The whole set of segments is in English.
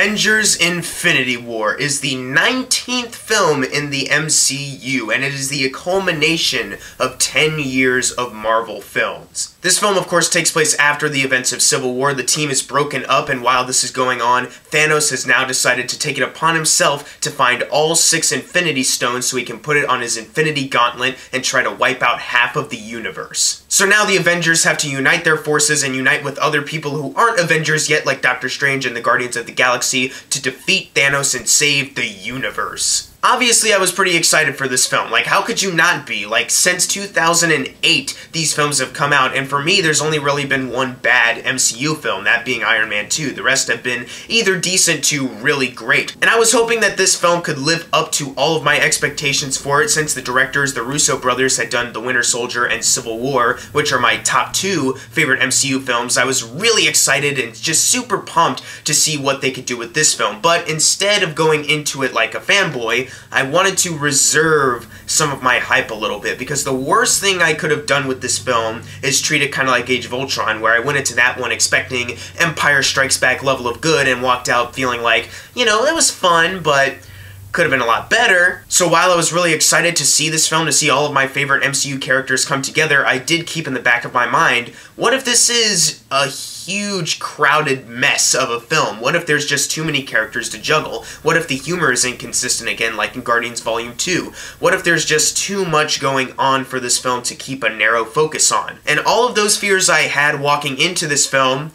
Avengers Infinity War is the 19th film in the MCU, and it is the culmination of 10 years of Marvel films. This film, of course, takes place after the events of Civil War. The team is broken up, and while this is going on, Thanos has now decided to take it upon himself to find all 6 Infinity Stones so he can put it on his Infinity Gauntlet and try to wipe out half of the universe. So now the Avengers have to unite their forces and unite with other people who aren't Avengers yet, like Doctor Strange and the Guardians of the Galaxy, to defeat Thanos and save the universe. Obviously, I was pretty excited for this film. Like, how could you not be? Like, since 2008, these films have come out, and for me, there's only really been one bad MCU film, that being Iron Man 2. The rest have been either decent to really great. And I was hoping that this film could live up to all of my expectations for it, since the directors, the Russo brothers, had done The Winter Soldier and Civil War, which are my top 2 favorite MCU films. I was really excited and just super pumped to see what they could do with this film. But instead of going into it like a fanboy, I wanted to reserve some of my hype a little bit, because the worst thing I could have done with this film is treat it kind of like Age of Ultron, where I went into that one expecting Empire Strikes Back level of good and walked out feeling like, you know, it was fun, but could have been a lot better. So while I was really excited to see this film, to see all of my favorite MCU characters come together, I did keep in the back of my mind, what if this is a huge crowded mess of a film? What if there's just too many characters to juggle? What if the humor is inconsistent again, like in Guardians Volume 2? What if there's just too much going on for this film to keep a narrow focus on? And all of those fears I had walking into this film,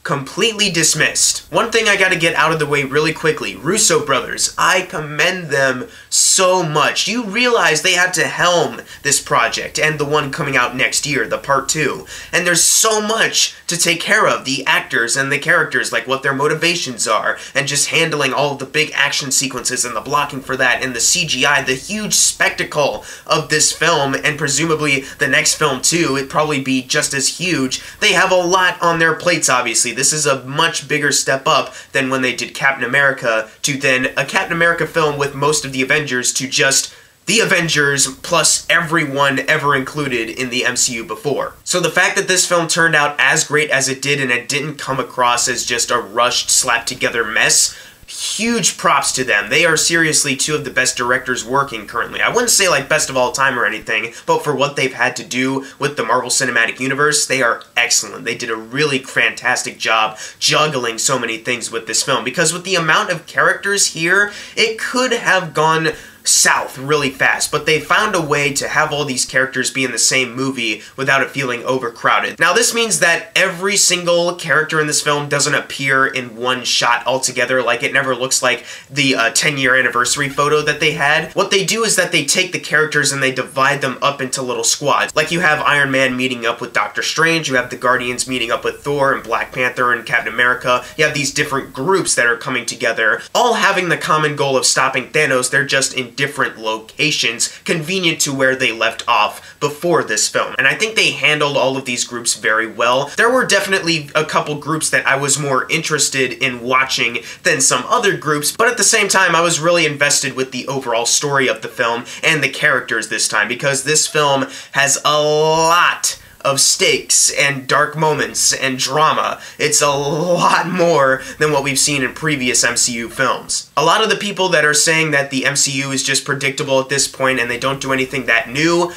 completely dismissed. One thing I gotta get out of the way really quickly, Russo brothers, I commend them so much. You realize they had to helm this project, and the one coming out next year, the part 2. And there's so much to take care of, the actors and the characters, like what their motivations are, and just handling all of the big action sequences and the blocking for that, and the CGI, the huge spectacle of this film, and presumably the next film too, it'd probably be just as huge. They have a lot on their plates, obviously. This is a much bigger step up than when they did Captain America, to then a Captain America film with most of the Avengers, to just the Avengers plus everyone ever included in the MCU before. So the fact that this film turned out as great as it did and it didn't come across as just a rushed, slapped together mess, huge props to them. They are seriously 2 of the best directors working currently. I wouldn't say like best of all time or anything, but for what they've had to do with the Marvel Cinematic Universe, they are excellent. They did a really fantastic job juggling so many things with this film, because with the amount of characters here, it could have gone south really fast, but they found a way to have all these characters be in the same movie without it feeling overcrowded. Now this means that every single character in this film doesn't appear in one shot altogether, like it never looks like the 10-year anniversary photo that they had. What they do is that they take the characters and they divide them up into little squads. Like you have Iron Man meeting up with Doctor Strange, you have the Guardians meeting up with Thor and Black Panther and Captain America. You have these different groups that are coming together, all having the common goal of stopping Thanos. They're just in different locations, convenient to where they left off before this film. And I think they handled all of these groups very well. There were definitely a couple groups that I was more interested in watching than some other groups, but at the same time I was really invested with the overall story of the film and the characters this time, because this film has a lot of stakes and dark moments and drama. It's a lot more than what we've seen in previous MCU films. A lot of the people that are saying that the MCU is just predictable at this point and they don't do anything that new,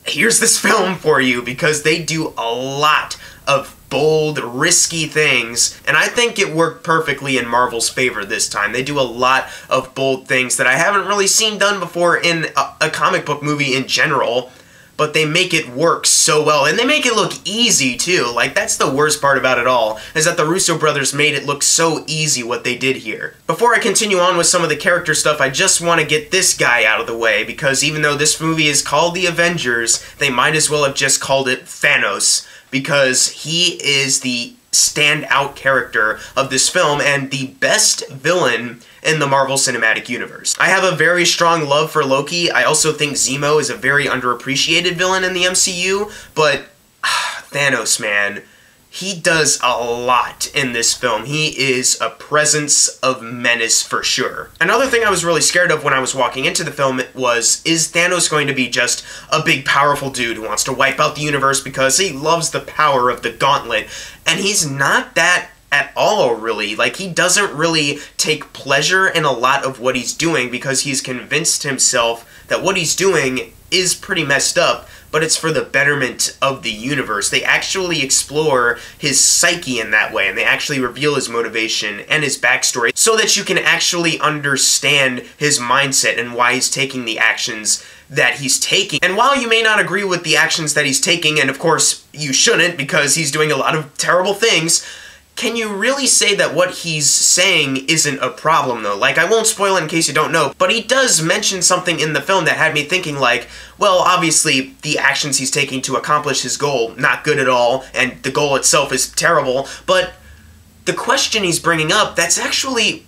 here's this film for you, because they do a lot of bold, risky things, and I think it worked perfectly in Marvel's favor this time. They do a lot of bold things that I haven't really seen done before in a comic book movie in general, but they make it work so well, and they make it look easy too. Like, that's the worst part about it all, is that the Russo brothers made it look so easy what they did here. Before I continue on with some of the character stuff, I just want to get this guy out of the way, because even though this movie is called The Avengers, they might as well have just called it Thanos, because he is the standout character of this film and the best villain in the Marvel Cinematic Universe. I have a very strong love for Loki. I also think Zemo is a very underappreciated villain in the MCU, but Thanos, man, he does a lot in this film. He is a presence of menace for sure. Another thing I was really scared of when I was walking into the film was, is Thanos going to be just a big powerful dude who wants to wipe out the universe because he loves the power of the gauntlet? And he's not that at all, really. Like, he doesn't really take pleasure in a lot of what he's doing because he's convinced himself that what he's doing is pretty messed up, but it's for the betterment of the universe. They actually explore his psyche in that way, and they actually reveal his motivation and his backstory so that you can actually understand his mindset and why he's taking the actions that he's taking. And while you may not agree with the actions that he's taking, and of course you shouldn't because he's doing a lot of terrible things, can you really say that what he's saying isn't a problem, though? Like, I won't spoil it in case you don't know, but he does mention something in the film that had me thinking, like, well, obviously, the actions he's taking to accomplish his goal, not good at all, and the goal itself is terrible, but the question he's bringing up, that's actually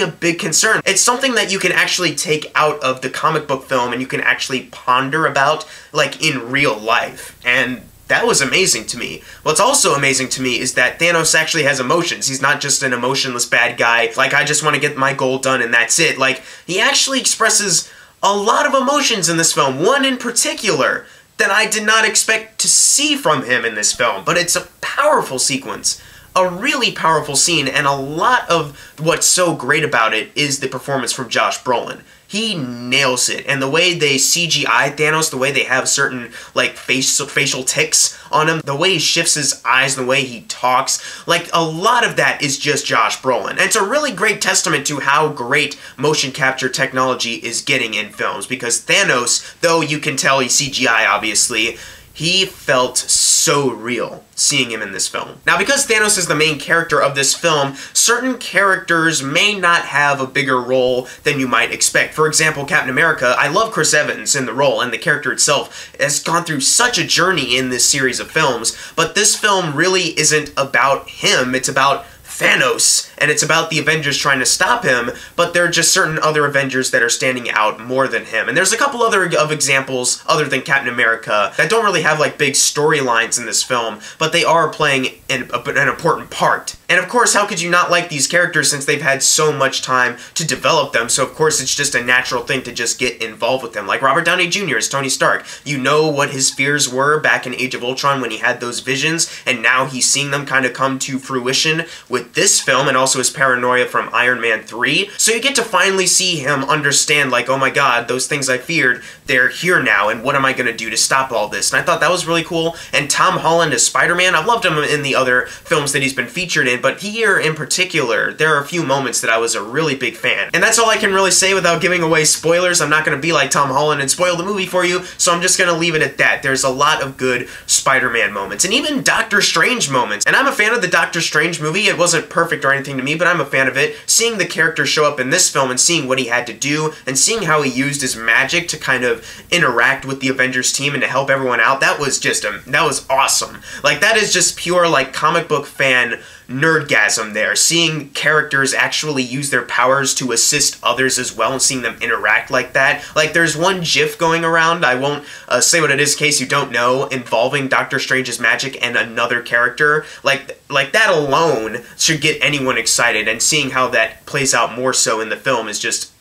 a big concern. It's something that you can actually take out of the comic book film and you can actually ponder about, like, in real life, and that was amazing to me. What's also amazing to me is that Thanos actually has emotions. He's not just an emotionless bad guy, like, I just want to get my goal done and that's it. Like, he actually expresses a lot of emotions in this film, one in particular that I did not expect to see from him in this film, but it's a powerful sequence. A really powerful scene, and a lot of what's so great about it is the performance from Josh Brolin. He nails it, and the way they CGI Thanos, the way they have certain, like, facial tics on him, the way he shifts his eyes, the way he talks, like, a lot of that is just Josh Brolin. And it's a really great testament to how great motion capture technology is getting in films, because Thanos, though you can tell he's CGI, obviously, he felt so real seeing him in this film. Now, because Thanos is the main character of this film, certain characters may not have a bigger role than you might expect. For example, Captain America, I love Chris Evans in the role, and the character itself has gone through such a journey in this series of films, but this film really isn't about him, it's about Thanos, and it's about the Avengers trying to stop him, but there are just certain other Avengers that are standing out more than him. And there's a couple other examples, other than Captain America, that don't really have, like, big storylines in this film, but they are playing an important part. And of course, how could you not like these characters since they've had so much time to develop them, so of course it's just a natural thing to just get involved with them. Like Robert Downey Jr. as Tony Stark. You know what his fears were back in Age of Ultron when he had those visions, and now he's seeing them kind of come to fruition with this film, and also his paranoia from Iron Man 3. So you get to finally see him understand, like, oh my god, those things I feared, they're here now, and what am I going to do to stop all this? And I thought that was really cool. And Tom Holland as Spider-Man, I've loved him in the other films that he's been featured in, but here in particular, there are a few moments that I was a really big fan. And that's all I can really say without giving away spoilers. I'm not going to be like Tom Holland and spoil the movie for you, so I'm just going to leave it at that. There's a lot of good Spider-Man moments, and even Doctor Strange moments. And I'm a fan of the Doctor Strange movie. It wasn't perfect or anything to me, but I'm a fan of it. Seeing the character show up in this film and seeing what he had to do, and seeing how he used his magic to kind of interact with the Avengers team and to help everyone out, that was just, that was awesome. Like, that is just pure, like, comic book fan nerdgasm there. Seeing characters actually use their powers to assist others as well and seeing them interact like that. Like, there's one GIF going around, I won't say what it is in case you don't know, involving Doctor Strange's magic and another character. Like that alone should get anyone excited, and seeing how that plays out more so in the film is just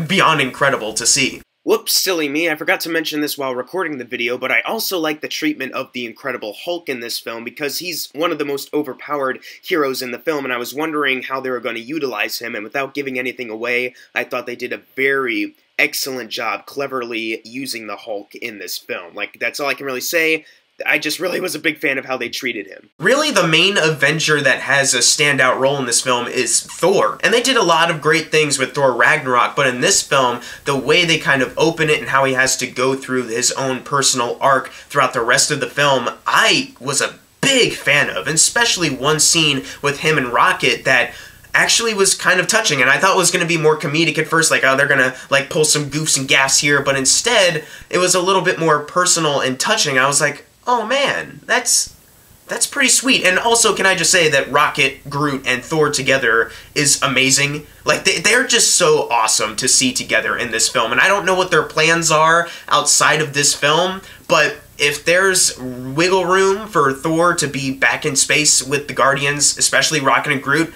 beyond incredible to see. Whoops, silly me, I forgot to mention this while recording the video, but I also like the treatment of the Incredible Hulk in this film because he's one of the most overpowered heroes in the film, and I was wondering how they were going to utilize him, and without giving anything away, I thought they did a very excellent job cleverly using the Hulk in this film. Like, that's all I can really say. I just really was a big fan of how they treated him. Really, the main Avenger that has a standout role in this film is Thor. And they did a lot of great things with Thor Ragnarok, but in this film, the way they kind of open it and how he has to go through his own personal arc throughout the rest of the film, I was a big fan of, and especially one scene with him and Rocket that actually was kind of touching, and I thought it was going to be more comedic at first, like, oh, they're going to, like, pull some goofs and gaffs here, but instead, it was a little bit more personal and touching. I was like, oh man, that's pretty sweet. And also, can I just say that Rocket, Groot, and Thor together is amazing. Like, they're just so awesome to see together in this film, and I don't know what their plans are outside of this film, but if there's wiggle room for Thor to be back in space with the Guardians, especially Rocket and Groot,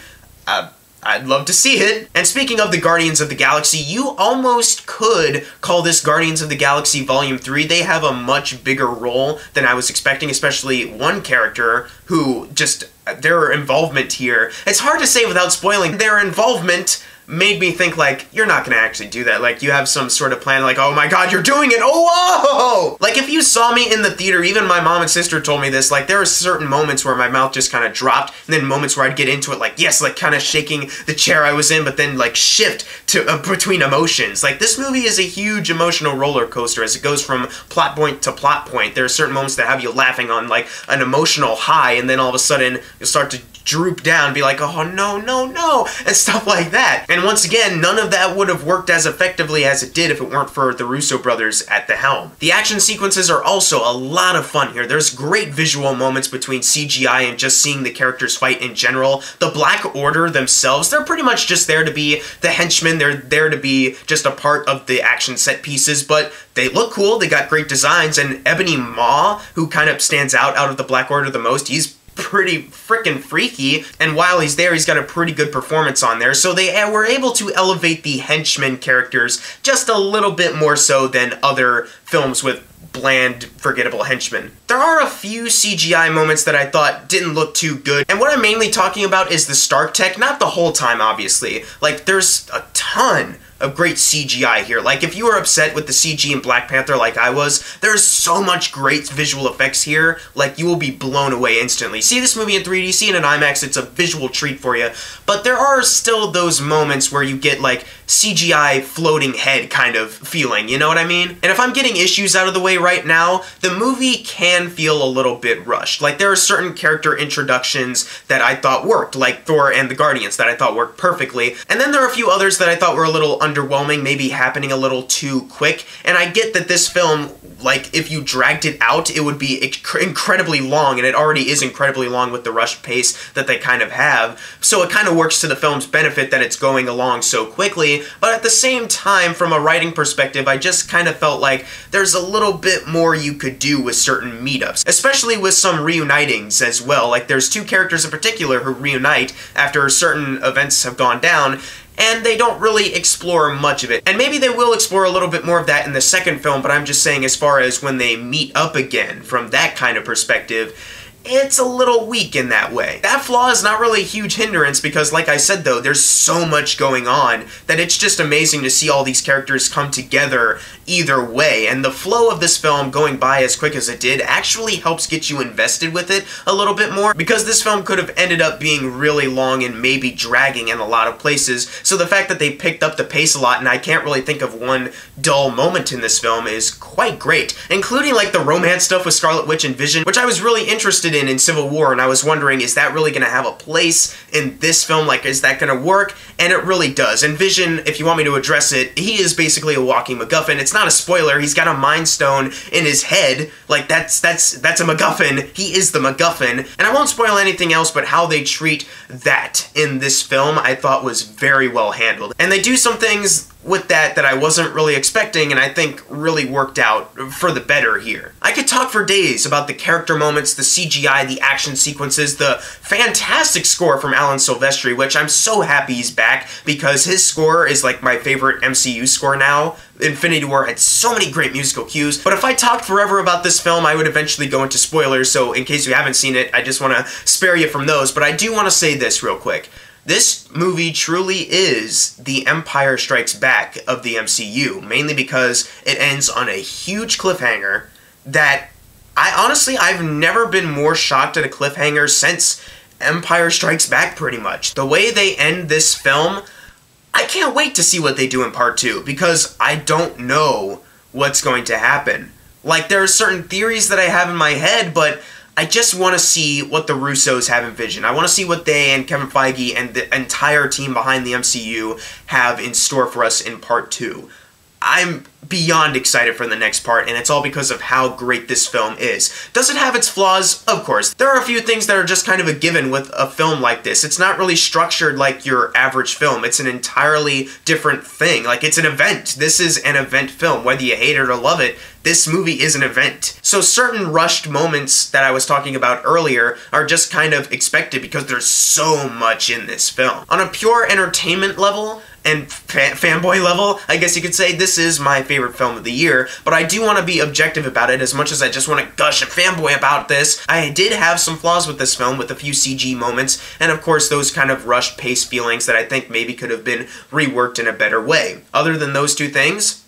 I'd love to see it. And speaking of the Guardians of the Galaxy, you almost could call this Guardians of the Galaxy Volume 3. They have a much bigger role than I was expecting, especially one character who just, their involvement here, it's hard to say without spoiling, their involvement made me think, like, you're not gonna actually do that. Like, you have some sort of plan, like, oh my god, you're doing it, oh, whoa! Like, if you saw me in the theater, even my mom and sister told me this, like, there are certain moments where my mouth just kind of dropped, and then moments where I'd get into it, like, yes, like, kind of shaking the chair I was in, but then, like, shift to between emotions. Like, this movie is a huge emotional roller coaster as it goes from plot point to plot point. There are certain moments that have you laughing on, like, an emotional high, and then all of a sudden, you'll start to droop down, be like, oh no, no, no, and stuff like that. And once again, none of that would have worked as effectively as it did if it weren't for the Russo brothers at the helm. The action sequences are also a lot of fun here. There's great visual moments between CGI and just seeing the characters fight in general. The Black Order themselves, they're pretty much just there to be the henchmen, they're there to be just a part of the action set pieces, but they look cool, they got great designs, and Ebony Maw, who kind of stands out of the Black Order the most, he's pretty freaking freaky, and while he's there, he's got a pretty good performance on there, so they were able to elevate the henchmen characters just a little bit more so than other films with bland, forgettable henchmen. There are a few CGI moments that I thought didn't look too good, and what I'm mainly talking about is the Stark tech, not the whole time, obviously. Like, there's a ton of great CGI here. Like, if you were upset with the CG in Black Panther like I was, there's so much great visual effects here, like, you will be blown away instantly. See this movie in 3D, see it in IMAX, it's a visual treat for you, but there are still those moments where you get, like, CGI floating head kind of feeling, you know what I mean? And if I'm getting issues out of the way right now, the movie can feel a little bit rushed. Like, there are certain character introductions that I thought worked, like Thor and the Guardians, that I thought worked perfectly, and then there are a few others that I thought were a little underwhelming, maybe happening a little too quick, and I get that this film, like, if you dragged it out, it would be incredibly long, and it already is incredibly long with the rushed pace that they kind of have, so it kind of works to the film's benefit that it's going along so quickly, but at the same time, from a writing perspective, I just kind of felt like there's a little bit more you could do with certain meetups, especially with some reunitings as well. Like, there's two characters in particular who reunite after certain events have gone down, and they don't really explore much of it. And maybe they will explore a little bit more of that in the second film, but I'm just saying as far as when they meet up again, from that kind of perspective, it's a little weak in that way. That flaw is not really a huge hindrance because, like I said though, there's so much going on that it's just amazing to see all these characters come together either way, and the flow of this film going by as quick as it did actually helps get you invested with it a little bit more, because this film could have ended up being really long and maybe dragging in a lot of places, so the fact that they picked up the pace a lot, and I can't really think of one dull moment in this film, is quite great, including like the romance stuff with Scarlet Witch and Vision, which I was really interested in Civil War, and I was wondering, is that really going to have a place in this film? Like, is that going to work? And it really does. And Vision, if you want me to address it, he is basically a walking MacGuffin. It's not a spoiler, he's got a Mind Stone in his head. Like, that's a MacGuffin. He is the MacGuffin. And I won't spoil anything else, but how they treat that in this film I thought was very well handled. And they do some things with that I wasn't really expecting, and I think really worked out for the better here. I could talk for days about the character moments, the CGI, the action sequences, the fantastic score from Alan Silvestri, which I'm so happy he's back, because his score is like my favorite MCU score now. Infinity War had so many great musical cues, but if I talked forever about this film, I would eventually go into spoilers, so in case you haven't seen it, I just want to spare you from those, but I do want to say this real quick. This movie truly is the Empire Strikes Back of the MCU, mainly because it ends on a huge cliffhanger that I've never been more shocked at a cliffhanger since Empire Strikes Back, pretty much. The way they end this film, I can't wait to see what they do in part 2, because I don't know what's going to happen. Like, there are certain theories that I have in my head, but I just want to see what the Russos have envisioned. I want to see what they and Kevin Feige and the entire team behind the MCU have in store for us in part 2. I'm beyond excited for the next part, and it's all because of how great this film is. Does it have its flaws? Of course. There are a few things that are just kind of a given with a film like this. It's not really structured like your average film. It's an entirely different thing. Like, it's an event. This is an event film. Whether you hate it or love it, this movie is an event. So certain rushed moments that I was talking about earlier are just kind of expected because there's so much in this film. On a pure entertainment level, and fanboy level, I guess you could say, this is my favorite film of the year, but I do want to be objective about it as much as I just want to gush and fanboy about this. I did have some flaws with this film, with a few CG moments, and of course those kind of rushed pace feelings that I think maybe could have been reworked in a better way. Other than those two things,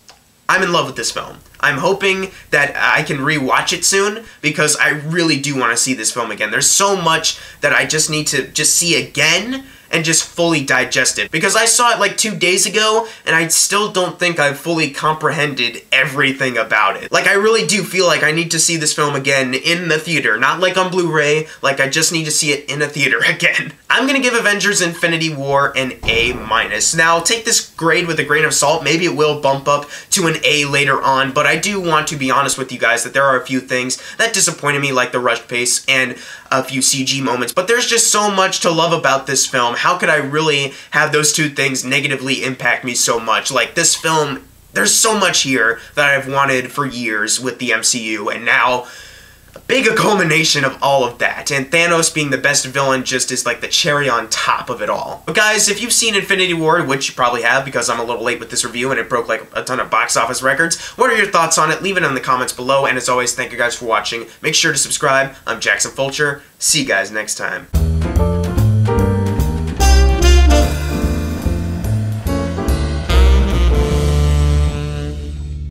I'm in love with this film. I'm hoping that I can rewatch it soon because I really do want to see this film again. There's so much that I just need to see again and just fully digest it. Because I saw it like 2 days ago, and I still don't think I've fully comprehended everything about it. Like, I really do feel like I need to see this film again in the theater. Not like on Blu-ray, like I just need to see it in a theater again. I'm gonna give Avengers Infinity War an A-. Now, take this grade with a grain of salt. Maybe it will bump up to an A later on, but I do want to be honest with you guys that there are a few things that disappointed me, like the rushed pace and a few CG moments, but there's just so much to love about this film. How could I really have those two things negatively impact me so much? Like, this film, there's so much here that I've wanted for years with the MCU, and now a big culmination of all of that, and Thanos being the best villain just is like the cherry on top of it all. But guys, if you've seen Infinity War, which you probably have because I'm a little late with this review and it broke like a ton of box office records, what are your thoughts on it? Leave it in the comments below, and as always, thank you guys for watching. Make sure to subscribe. I'm Jackson Fulcher. See you guys next time.